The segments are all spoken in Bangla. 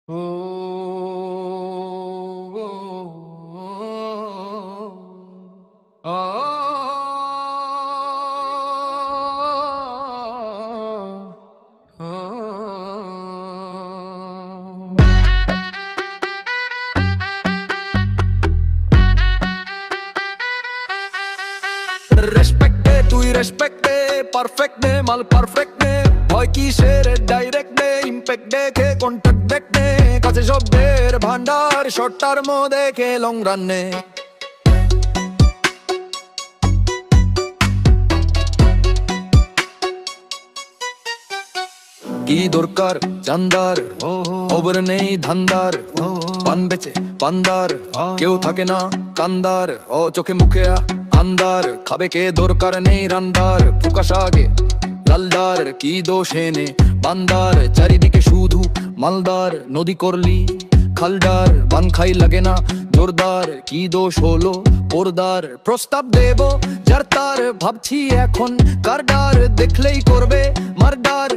ও রেসপেক্ট দে, তুই রেসপেক্ট দে, পারফেক্ট নে, মাল পারফেক্ট নে, ভয় কিসের, ডাইরেক্ট নে, ইম্প্যাক্ট দেখে কন্ট্যাক্ট দেখে, কাছে শব্দের ভান্ডার, শর্ট টার্ম দেখে লং রান নে। কি দরকার চান্দার, খবর নেই ধান্দার, পান বেচে পান্দার, কেউ থাকে না কান্দার, ও চোখে মুখে আন্দার, খাবে কে দরকার নেই রান্দার, ফুকাস আগে লালদার, কি দোষ এনে বান্দার, চারিদিকে শুধু মালদার, নদী করলি খালদার, বান খাই লাগে না জোরদার, কি দোষ হলো পোরদার, প্রস্তাব দেব যার তার, ভাবছি এখন কারদার, দেখলেই করবে মারদার,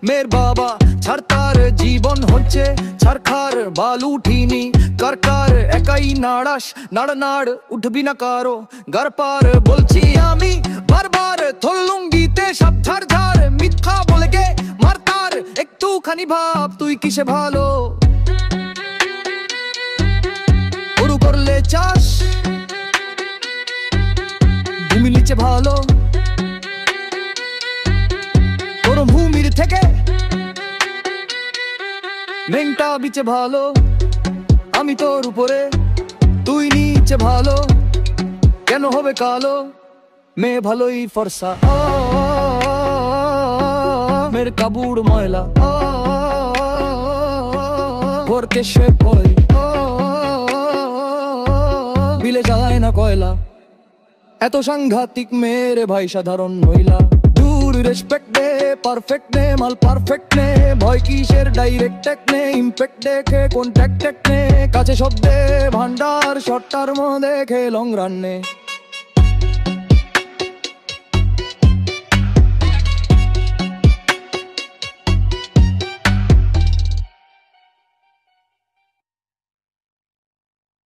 মের বাবা ছাড়তার, জীবন হচ্ছে ছারখার, বালু ঠিনি কারকার, একাই নাড়াস নাড় নাড়, উঠবি না কারো গার পার, বলছি আমি বারবার, থলুঙ্গিতে সব ঝাড় ঝাড়, মিথ্যা বলে কে মারতার, একটুখানি ভাব তুই কিসে ভালো, গরু করলে চাষ, ভূমি নিচে ভালো, তোর ভূমির থেকে মেঘটা বিচে ভালো, আমি তোর উপরে তুই নিচে ভালো, কেন হবে কালো, মেয়ে ভালোই ফর্সা, মের কাবুড় ময়লা, ভোরকে সে পয়, বিলে যায় না কয়লা, এত সাংঘাতিক মেরে ভাই সাধারণ মহিলা, দূর রেসপেক্ট দে, পারফেক্ট নে, মাল পারফেক্ট নে, ভয় কিসের, ডাইরেক্ট টেক নে, ইম্প্যাক্ট দেখে কন্ট্যাক্ট টেক নে, কাছে শব্দে ভান্ডার, শর্ট টার্ম দেখে লং রান নে।